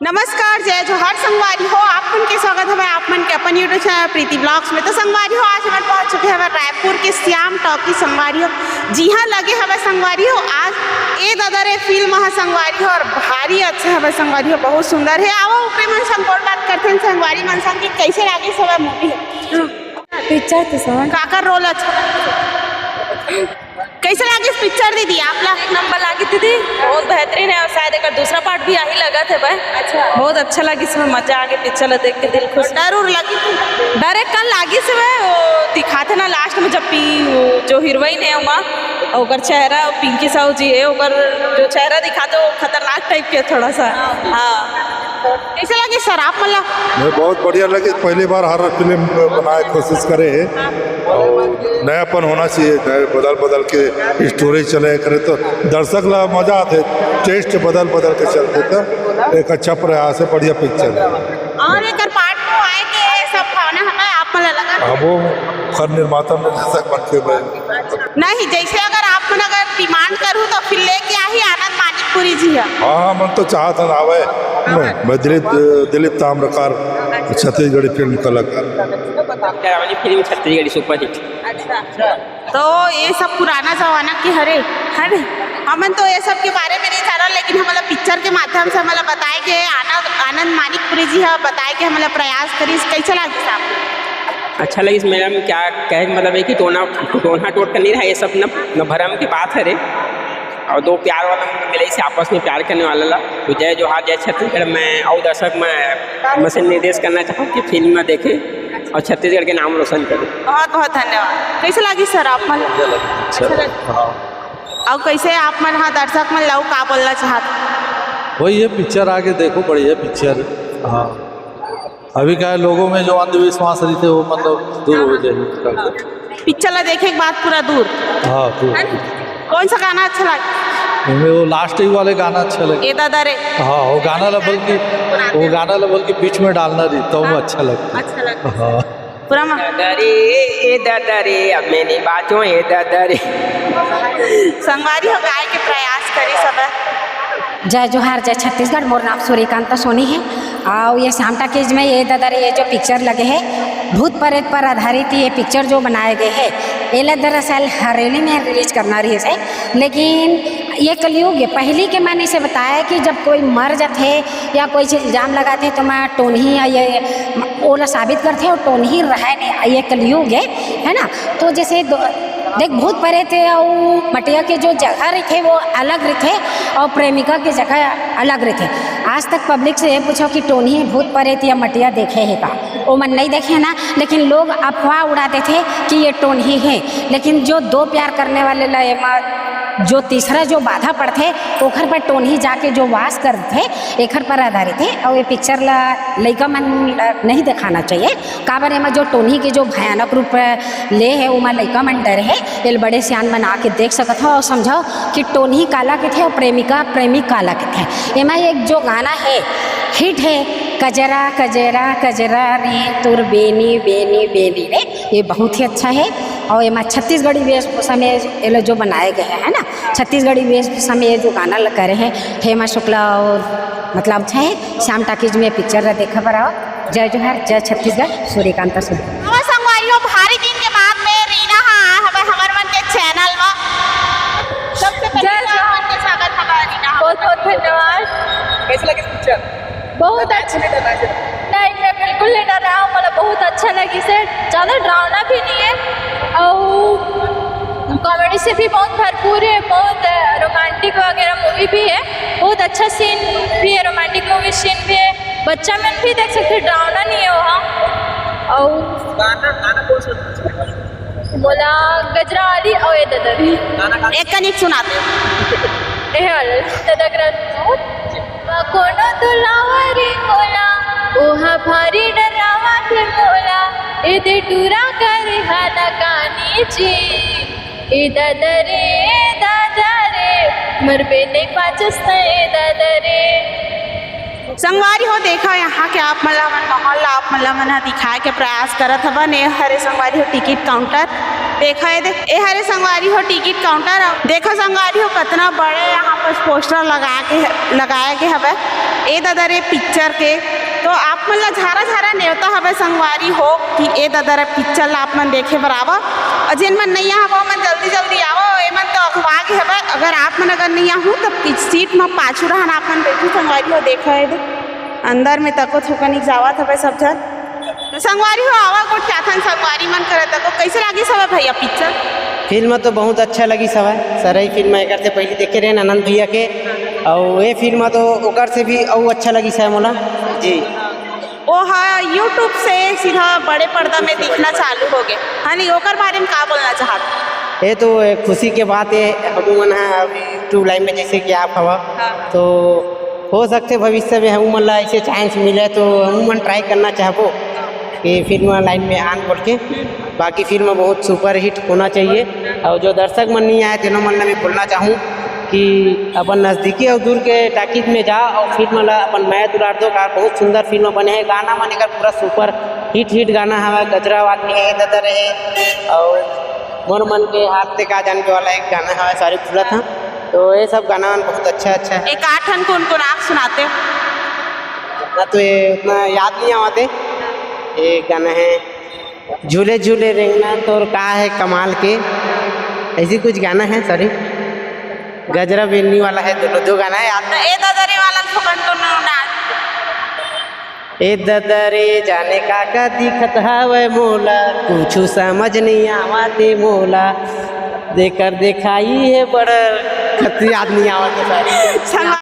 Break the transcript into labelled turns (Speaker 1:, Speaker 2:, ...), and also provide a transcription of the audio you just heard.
Speaker 1: नमस्कार, जय जोहार संगवारी हो। आपन के स्वागत है आपन के अपन यूट्यूब चैनल प्रीति ब्लॉग्स में। तो संगवारी हो, आज हम पहुंच चुके हैं रायपुर के श्याम टॉकी संगवारी हो। जी हाँ, लगे हमें संगवारी हो आज ए दादा रे फिल्म है संगवारी हो और भारी अच्छा है संगवारी हो, बहुत सुंदर है। आओ ऊपरी मन संग बात करते हैं संगवारी मन संग की कैसे लगे सब मूवी है
Speaker 2: पिक्चर तो समझ
Speaker 1: काकर रोल अच्छा कैसे लगे इस पिक्चर दीदी आप लोग?
Speaker 2: एक नंबर लगी दीदी, बहुत बेहतरीन है और शायद एक दूसरा पार्ट भी यही लगा थे भाई। अच्छा, बहुत अच्छा लगी, इसमें मजा आ गया पिक्चर देख के, दिल खुश।
Speaker 1: डर उर लगी
Speaker 2: डर एक कल लागी से भाई, वो दिखाते ना लास्ट में जब जो हीरोइन है वहाँ ओकर चेहरा पिंकी साहू जी है, ओकर जो चेहरा दिखाते वो खतरनाक टाइप के थोड़ा सा। हाँ,
Speaker 1: कैसे लगे सर आप? मतलब
Speaker 3: मैं बहुत बढ़िया लगे, पहली बार हर फिल्म बनाए कोशिश करे और नयापन होना चाहिए, बदल बदल के स्टोरी चले करे तो दर्शक ला मजा आते, टेस्ट बदल बदल के चलते तो एक अच्छा प्रयास है, बढ़िया पिक्चर है।
Speaker 1: और एक पार्ट में आए के सब भावना हमें आप मतलब लगा
Speaker 3: वो हर निर्माता में दर्शक बनते हुए
Speaker 1: नहीं, जैसे अगर आप मन अगर डिमांड करूँ तो फिर लेके आई आनंद मानिकपुरी जी है।
Speaker 3: हाँ, मन तो चाहता ना आवे। मैं दिलीप ताम्रकार छत्तीसगढ़ी फिल्म कलाकार
Speaker 4: फिल्म छत्तीसगढ़ी सुपर हिट।
Speaker 1: अच्छा, तो ये सब पुराना जमाना की हरे हमन तो ये सब के बारे में नहीं जाना, लेकिन हम मतलब पिक्चर के माध्यम से मतलब बताए कि आनंद मानिकपुरी जी है, बताए कि मतलब प्रयास करी। कैसे लगे साहब?
Speaker 4: अच्छा लगी मेरा में क्या कहे मतलब है कि टोना टोट कर नहीं रहा, ये सब न भरम की बात है रे। और दो प्यार वाला मिले से आपस में प्यार करने वाला ला तो जय जोहार जय छत्तीसगढ़। मैं और दर्शक मैं से निर्देश करना चाहूँ कि फिल्म में देखे और छत्तीसगढ़ के नाम रोशन करे।
Speaker 1: बहुत बहुत धन्यवाद। कैसे लगी सर आप? और कैसे आप मन हाँ दर्शक मन लाऊ का बोलना चाहते?
Speaker 5: वही ये पिक्चर आके देखो, बढ़िया पिक्चर। हाँ, अभी क्या है, लोगों में जो अंधविश्वास रही थे वो मतलब दूर हो जाएगी।
Speaker 1: पिक्चर ला देखे के बाद पूरा दूर।
Speaker 5: हाँ, दूर।
Speaker 1: कौन सा गाना अच्छा लगा?
Speaker 5: हमें वो लास्ट ही वाले गाना अच्छा लगे।
Speaker 1: ए दादा रे।
Speaker 5: हाँ, वो गाना लेवल के बीच में डालना रही तो वो अच्छा लगता।
Speaker 1: अच्छा लगा।
Speaker 5: हाँ,
Speaker 1: पूरा
Speaker 4: ए दादा रे अब मेरी बातों ए दादा रे।
Speaker 1: संगवारी हो गाय के प्रयास करी सब।
Speaker 2: जय जोहार जय छत्तीसगढ़। मोर नाम सूर्यकांत सोनी है और ये श्याम टॉकीज में ये दादा रे ये जो पिक्चर लगे है भूत प्रेत पर आधारित ये पिक्चर जो बनाए गए हैं ये दरअसल हरेली में रिलीज करना रही है, लेकिन ये कलयुग है। पहले के माने से बताया कि जब कोई मर जाते या कोई चीज़ इल्जाम लगाते तो मैं टोनही ये ओला साबित करते और टोनही रहा नहीं, ये कलयुग है ना। तो जैसे देख भूत प्रेत और मटिया के जो जगह रहते वो अलग रहते और प्रेमिका के जगह अलग रहते। आज तक पब्लिक से ये पूछो कि टोनी भूत प्रेत या मटिया देखे है का, वो मन नहीं देखे ना, लेकिन लोग अफवाह उड़ाते थे कि ये टोनी है। लेकिन जो दो प्यार करने वाले जो तीसरा जो बाधा पड़ते ओखर पर टोनी जाके जो वास करते एखर पर आधारित है। और ये पिक्चर लइका मन नहीं दिखाना चाहिए का बारे में जो टोनी के जो भयानक रूप ले है वो लइका मन डर है। ये बड़े सियान बना के देख सकते हो और समझाओ कि टोनी काला के थे और प्रेमिक काला के थे। एमा एक जो गाना है हिट है, कजरा कजरा कजरा रे तुर बेनी बेनी बेनी रे, ये बहुत ही अच्छा है। और ये छत्तीसगढ़ी वेशभूषा में ये जो बनाए गए हैं ना, छत्तीसगढ़ी वेशभूषा में ये जो गाना कर रहे हैं हेमा शुक्ला और मतलब अच्छा है। श्याम टॉकीज में पिक्चर देखा पर आओ। जय जोहार जय छत्तीसगढ़। सूर्यकांत सोनी।
Speaker 1: संगवारी हो भारी दिन के बाद में रीना हमारे मन के चैनल में सबसे पहले मन के स्वागत है रीना।
Speaker 6: बहुत बहुत धन्यवाद।
Speaker 4: कैसे लगे पिक्चर?
Speaker 6: बहुत अच्छा। नहीं, मैं बिल्कुल नहीं डर रहा हूँ, मतलब बहुत अच्छा लगी सर। ज़्यादा डरावना भी नहीं है और कॉमेडी से भी बहुत भरपूर है, बहुत रोमांटिक वगैरह मूवी भी है, बहुत अच्छा सीन भी है, रोमांटिक मूवी सीन भी है, बच्चा मन भी देख सकते, डरावना नहीं है वहाँ। और
Speaker 4: गाना कौन सा
Speaker 6: बोला गजरा वाली और ये ददरी
Speaker 1: एक कनिक सुनाते
Speaker 6: कोनो दुलावरी मोला ओहा भारी डरावा के मोला एदे टूरा कर हाना कानी जी ए दादा रे मरबे नहीं पाचस ए दादा रे।
Speaker 1: संगवारी हो देखा यहाँ के आप मतलब माहौल आप मतलब मन दिखाए के प्रयास करत हवन। ए हरे संगवारी हो टिकट काउंटर देखा है, ए हरे संगवारी हो टिकट काउंटर देखो संगवारी हो कितना बड़े यहाँ पर पोस्टर लगाया के हवे ए ददरे पिक्चर के तो आप मन ला झारा झारा नेवता हवे संगवारी हो कि ए ददरे पिक्चर ला आप मन देखे बर आवा और जिन मन नहीं आवा मन जल्दी जल्दी आवा ए मन तो अखवा के हवे अगर आप मन अगर नहीं आहू तो सीट में पाछू रहन आप मन बैठी संगवारी हो देखा है अंदर में तको थोकनिक जावत हवे सब जन तो संगवारी हो आवा को क्या थन संगवारी मन करे तको कैसे लागी सब भैया पिक्चर
Speaker 7: फिल्म तो बहुत अच्छा लगी सब है सरई फिल्म एकर से पहले देखे रहे आनंद भैया के और ये फिल्म तो ओकर से भी और अच्छा लगी सब मोला जी
Speaker 1: वो हाँ यूट्यूब से सीधा बड़े पर्दा में दिखना चालू हो गए हाँ नहीं ओकर बारे में का बोलना चाहते
Speaker 7: ये तो एक खुशी के बात है हमन है अभी यूट्यूब लाइन में जैसे कि आप हवा तो हो सकते भविष्य में हम ला ऐसे चांस मिले तो हम ट्राई करना चाहबो कि फिल्म लाइन में आन पड़ के बाकी फिल्म बहुत सुपर हिट होना चाहिए और जो दर्शक मन नहीं आए तीनों मन में बोलना चाहूँ कि अपन नज़दीकी और दूर के टाकीज में जा और फिल्म ला अपन मैं दुलार दो का बहुत सुंदर फिल्म बने है गाना मन का पूरा सुपर हिट गाना है गजरा आदमी है ददर है और मोर मन के हाथ से का जाने वाला एक गाना है सारी खुला था तो ये सब गाना बहुत अच्छा है
Speaker 1: एक आठन कौन कौन आप सुनाते हो
Speaker 7: ना तो ये उतना याद नहीं आते एक गाना है झूले झूले रेंगना तो का है कमाल के ऐसी कुछ गाना है सॉरी गजरा बेलनी वाला है दोनों दो गाना है याद
Speaker 1: ए ददरे वाला थोकन तो ना
Speaker 7: ए ददरे जाने का दिखत हवे मोला कुछ समझ नहीं आवाते मोला देकर दिखाई है बड़ खतरी आदमी आवत है सारी